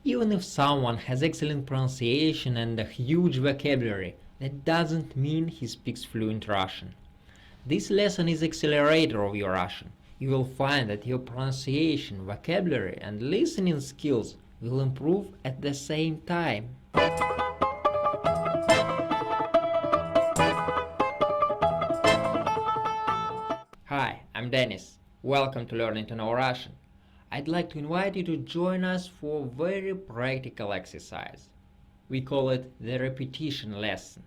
Even if someone has excellent pronunciation and a huge vocabulary, that doesn't mean he speaks fluent Russian. This lesson is accelerator of your Russian. You will find that your pronunciation, vocabulary and listening skills will improve at the same time. Hi, I'm Dennis. Welcome to Learning to Know Russian. I'd like to invite you to join us for a very practical exercise. We call it the repetition lesson.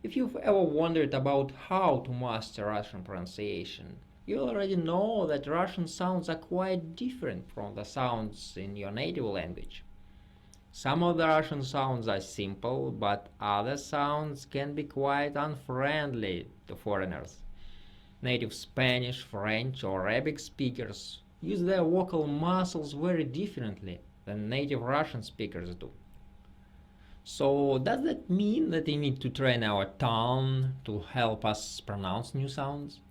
If you've ever wondered about how to master Russian pronunciation, you already know that Russian sounds are quite different from the sounds in your native language. Some of the Russian sounds are simple, but other sounds can be quite unfriendly to foreigners. Native Spanish, French or Arabic speakers use their vocal muscles very differently than native Russian speakers do. So does that mean that we need to train our tongue to help us pronounce new sounds?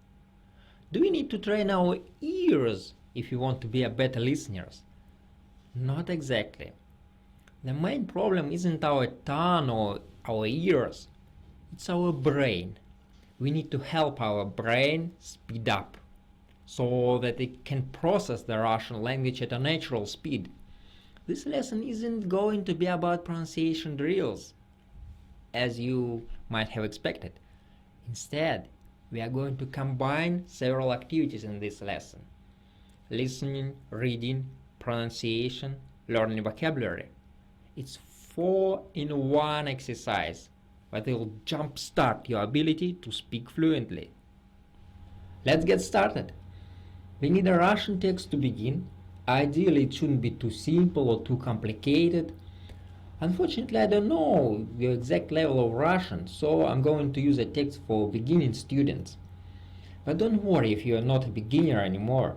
Do we need to train our ears if we want to be a better listeners? Not exactly. The main problem isn't our tongue or our ears, it's our brain. We need to help our brain speed up so that it can process the Russian language at a natural speed. This lesson isn't going to be about pronunciation drills, as you might have expected. Instead, we are going to combine several activities in this lesson: listening, reading, pronunciation, learning vocabulary. It's 4-in-1 exercise, but it will jumpstart your ability to speak fluently. Let's get started. We need a Russian text to begin. Ideally, it shouldn't be too simple or too complicated. Unfortunately, I don't know your exact level of Russian, so I'm going to use a text for beginning students. But don't worry if you are not a beginner anymore.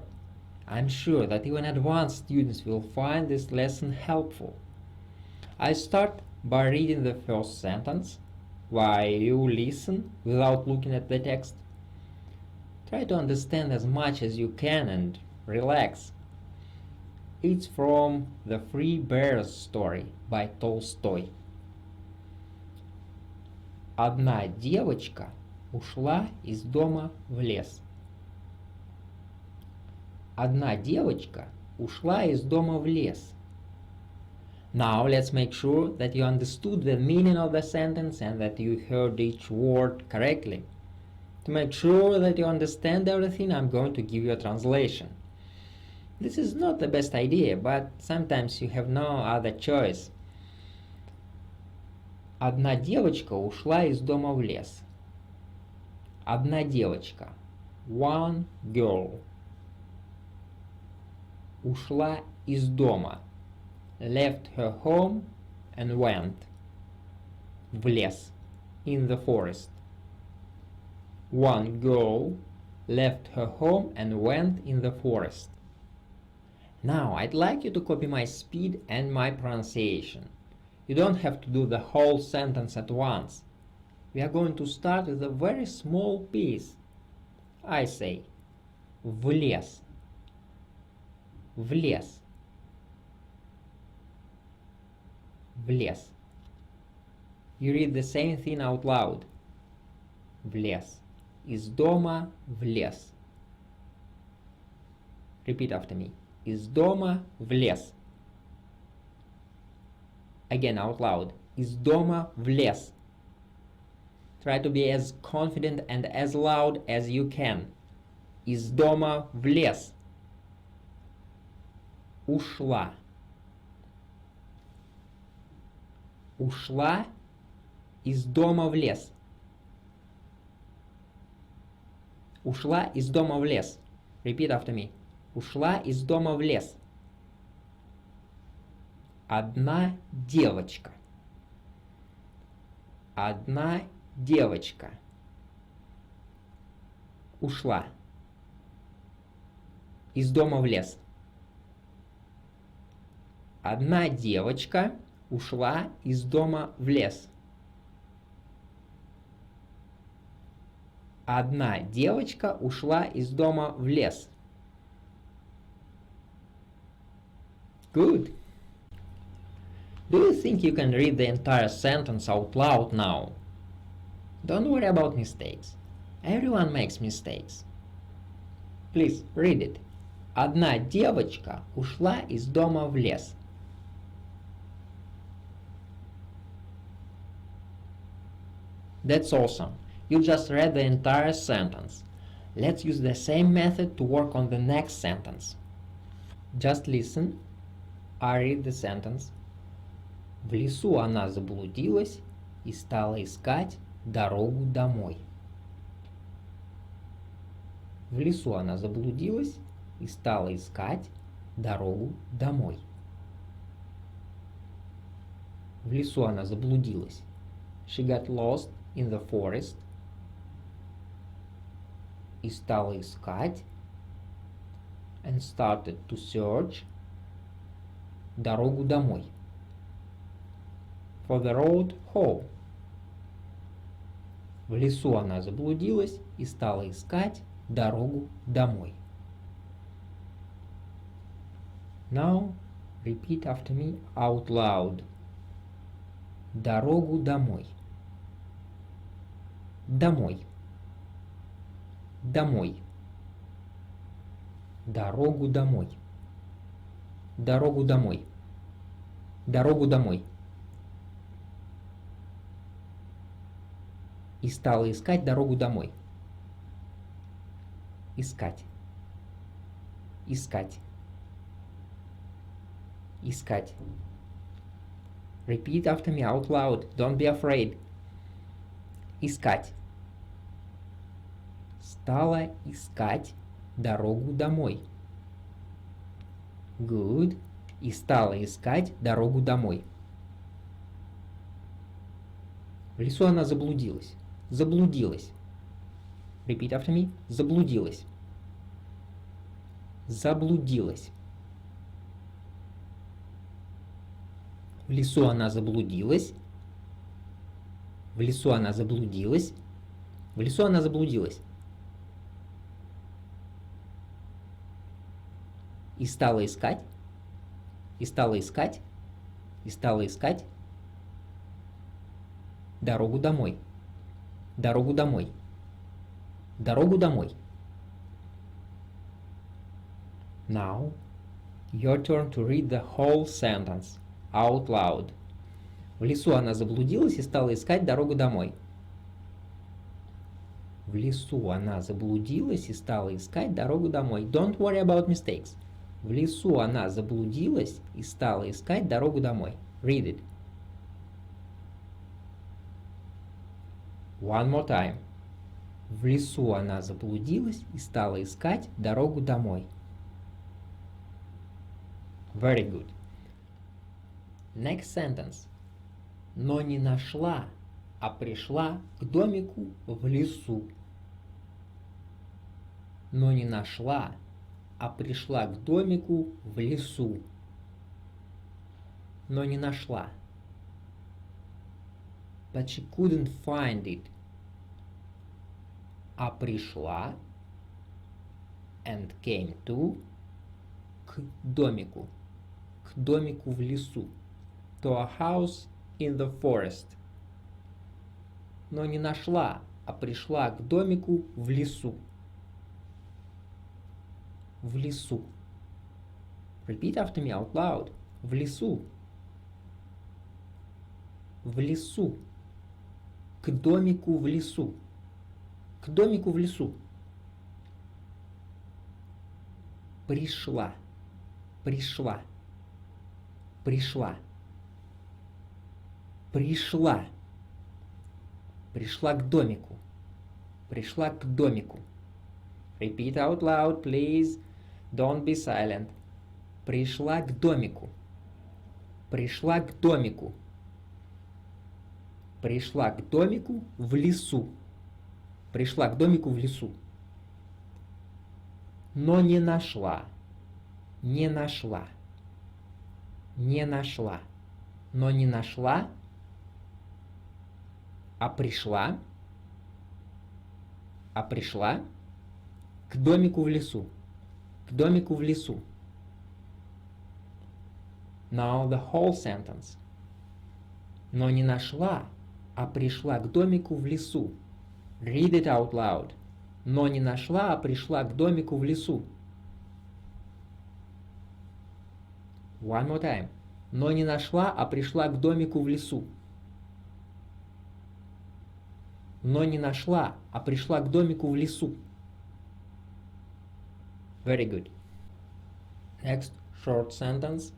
I'm sure that even advanced students will find this lesson helpful. I start by reading the first sentence, while you listen without looking at the text. Try to understand as much as you can and relax. It's from The Three Bears story by Tolstoy. Одна девочка ушла из дома в лес. Одна девочка ушла из дома в лес. Now let's make sure that you understood the meaning of the sentence and that you heard each word correctly. To make sure that you understand everything, I'm going to give you a translation. This is not the best idea, but sometimes you have no other choice. Одна девочка ушла из дома в лес. Одна девочка. One girl. Ушла из дома. Left her home and went. В лес. In the forest. One girl left her home and went in the forest. Now I'd like you to copy my speed and my pronunciation. You don't have to do the whole sentence at once. We are going to start with a very small piece. I say, в лес, в лес, в лес. You read the same thing out loud. В лес. Из дома в лес. Repeat after me. Из дома в лес. Again out loud. Из дома в лес. Try to be as confident and as loud as you can. Из дома в лес. Ушла. Ушла из дома в лес. Ушла из дома в лес. Repeat after me. Ушла из дома в лес. Одна девочка. Одна девочка. Ушла из дома в лес. Одна девочка ушла из дома в лес. Одна девочка ушла из дома в лес. Good. Do you think you can read the entire sentence out loud now? Don't worry about mistakes. Everyone makes mistakes. Please read it. Одна девочка ушла из дома в лес. That's awesome. You just read the entire sentence. Let's use the same method to work on the next sentence. Just listen. I read the sentence. В лесу она заблудилась и стала искать дорогу домой. В лесу она заблудилась и стала искать дорогу домой. В лесу она заблудилась. She got lost in the forest. И стала искать and started to search дорогу домой. For the road home. В лесу она заблудилась и стала искать дорогу домой. Now repeat after me out loud. Дорогу домой. Домой. Домой. Дорогу домой. Дорогу домой. Дорогу домой. И стала искать дорогу домой. Искать. Искать. Искать. Repeat after me out loud. Don't be afraid. Искать. Стала искать дорогу домой. Good. И стала искать дорогу домой. В лесу она заблудилась. Заблудилась. Repeat after me. Заблудилась. Заблудилась. В лесу она заблудилась. В лесу она заблудилась. В лесу она заблудилась. И стала искать. И стала искать. И стала искать дорогу домой. Дорогу домой. Дорогу домой. Now, your turn to read the whole sentence out loud. В лесу она заблудилась и стала искать дорогу домой. В лесу она заблудилась и стала искать дорогу домой. Don't worry about mistakes. В лесу она заблудилась и стала искать дорогу домой. Read it. One more time. В лесу она заблудилась и стала искать дорогу домой. Very good. Next sentence. Но не нашла, а пришла к домику в лесу. Но не нашла, а пришла к домику в лесу. Но не нашла. But she couldn't find it. А пришла and came to к домику в лесу. To a house in the forest. Но не нашла, а пришла к домику в лесу. В лесу. Repeat after me out loud. В лесу. В лесу. К домику в лесу. К домику в лесу. Пришла. Пришла. Пришла. Пришла. Пришла к домику. Пришла к домику. Repeat out loud, please. Don't be silent. Пришла к домику. Пришла к домику. Пришла к домику в лесу. Пришла к домику в лесу. Но не нашла. Не нашла. Не нашла. Но не нашла. А пришла. А пришла к домику в лесу. К домику в лесу. Now the whole sentence. Но не нашла, а пришла к домику в лесу. Read it out loud. Но не нашла, а пришла к домику в лесу. One more time. Но не нашла, а пришла к домику в лесу. Но не нашла, а пришла к домику в лесу. Very good. Next short sentence.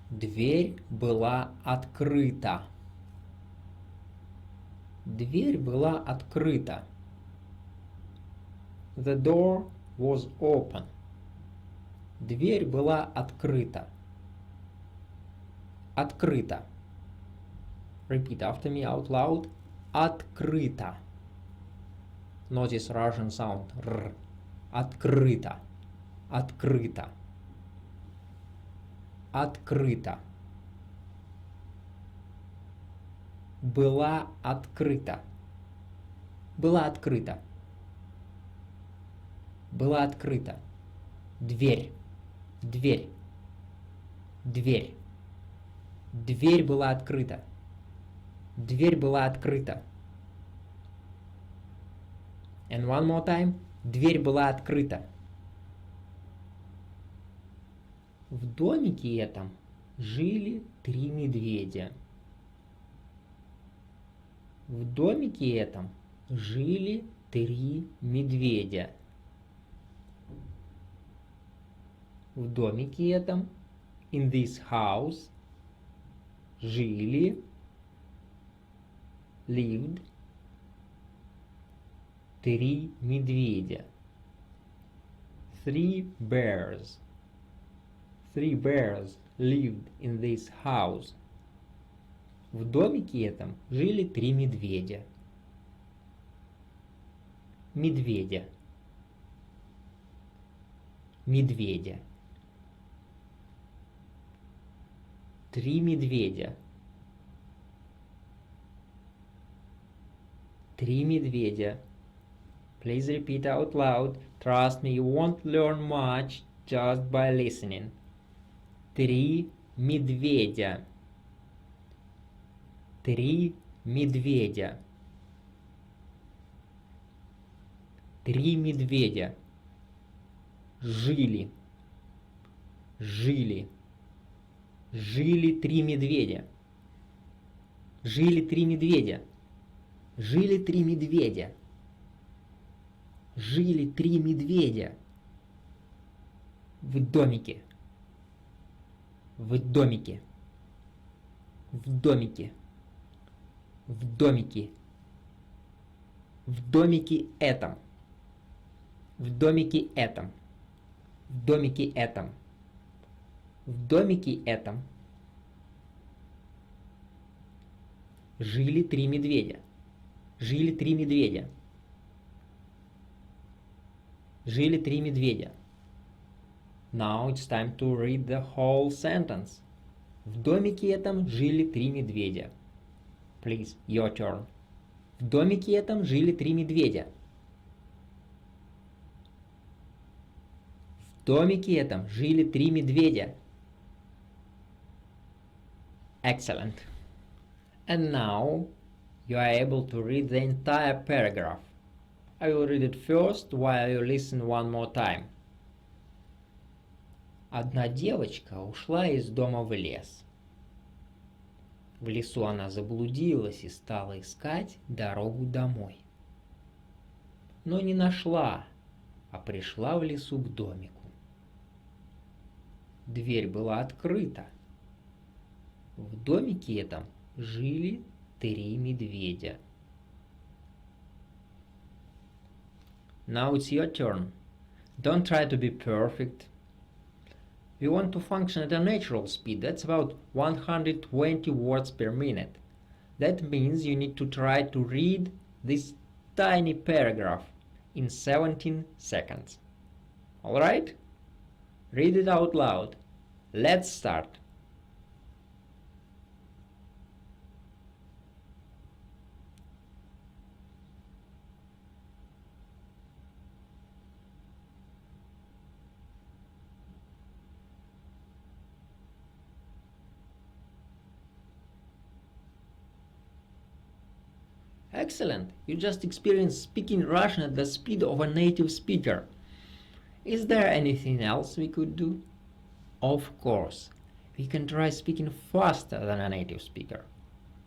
Дверь была открыта. Дверь была открыта. The door was open. Дверь была открыта. Открыто. Repeat after me out loud. Открыто. Notice Russian sound. R. Открыто. Открыто. Открыто. Была открыта. Была открыта. Была открыта. Дверь. Дверь. Дверь. Дверь была открыта. Дверь была открыта. And one more time. Дверь была открыта. В домике этом жили 3 медведя. В домике этом жили 3 медведя. В домике этом, in this house, жили, lived, 3 медведя. 3 bears. 3 bears lived in this house. В домике этом жили 3 медведя. Медведя. Медведя. 3 медведя. 3 медведя. Please repeat out loud. Trust me, you won't learn much just by listening. 3 медведя. 3 медведя. 3 медведя. Жили. Жили. Жили 3 медведя. Жили 3 медведя. Жили 3 медведя. Жили 3 медведя. В домике. В домике. В домике. В домике. В домике этом. В домике этом. В домике этом. В домике этом жили 3 медведя. Жили 3 медведя. Жили 3 медведя. Now it's time to read the whole sentence. В домике этом жили 3 медведя. Please, your turn. В домике этом жили 3 медведя. В домике этом жили 3 медведя. Excellent. And now you are able to read the entire paragraph. I will read it first while you listen one more time. Одна девочка ушла из дома в лес. В лесу она заблудилась и стала искать дорогу домой. Но не нашла, а пришла в лесу к домику. Дверь была открыта. В домике этом жили 3 медведя. Now it's your turn. Don't try to be perfect. We want to function at a natural speed. That's about 120 words per minute. That means you need to try to read this tiny paragraph in 17 seconds. Alright? Read it out loud. Let's start. Excellent! You just experienced speaking Russian at the speed of a native speaker. Is there anything else we could do? Of course, we can try speaking faster than a native speaker,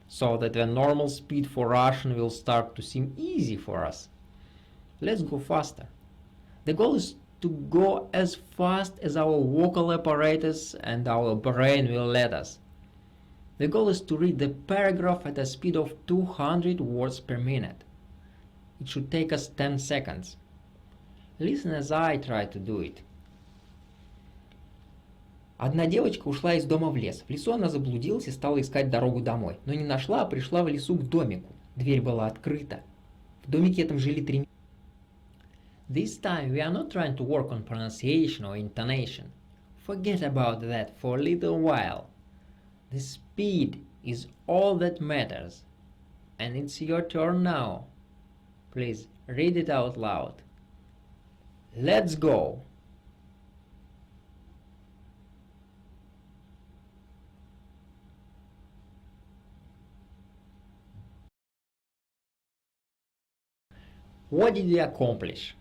so that the normal speed for Russian will start to seem easy for us. Let's go faster. The goal is to go as fast as our vocal apparatus and our brain will let us. The goal is to read the paragraph at a speed of 200 words per minute. It should take us 10 seconds. Listen as I try to do it. Одна девочка ушла из дома в лес. В лесу она заблудилась и стала искать дорогу домой. Но не нашла, а пришла в лесу к домику. Дверь была открыта. В домике этом жили 3... This time we are not trying to work on pronunciation or intonation. Forget about that for a little while. The speed is all that matters. And it's your turn now. Please read it out loud. Let's go! What did we accomplish?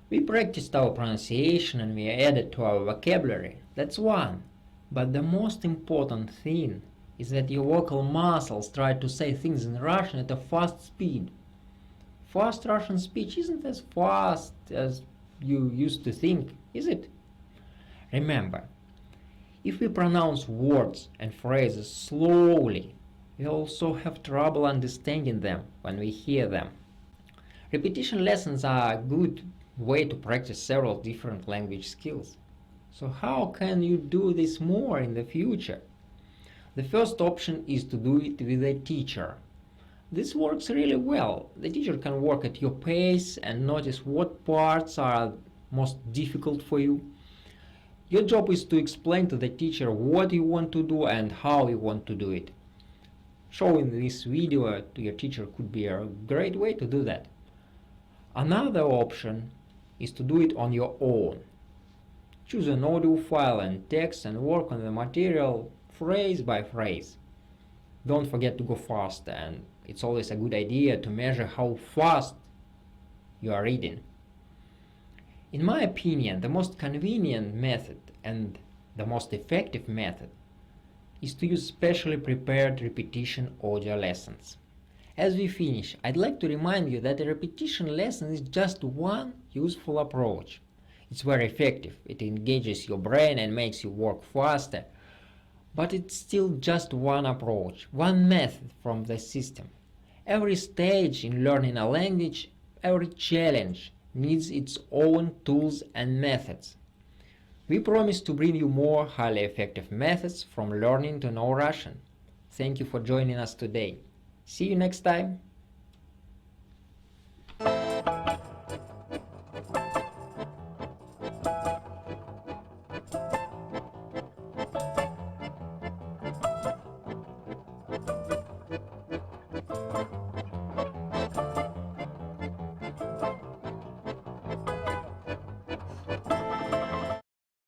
We practiced our pronunciation and we added to our vocabulary. That's one. But the most important thing is that your vocal muscles try to say things in Russian at a fast speed. Fast Russian speech isn't as fast as you used to think, is it? Remember, if we pronounce words and phrases slowly, we also have trouble understanding them when we hear them. Repetition lessons are a good way to practice several different language skills. So how can you do this more in the future? The first option is to do it with a teacher. This works really well. The teacher can work at your pace and notice what parts are most difficult for you. Your job is to explain to the teacher what you want to do and how you want to do it. Showing this video to your teacher could be a great way to do that. Another option is to do it on your own. Choose an audio file and text and work on the material phrase by phrase. Don't forget to go fast, and it's always a good idea to measure how fast you are reading. In my opinion, the most convenient method and the most effective method is to use specially prepared repetition audio lessons. As we finish, I'd like to remind you that a repetition lesson is just one useful approach. It's very effective, it engages your brain and makes you work faster, but it's still just one approach, one method from the system. Every stage in learning a language, every challenge needs its own tools and methods. We promise to bring you more highly effective methods from learning to know Russian. Thank you for joining us today. See you next time.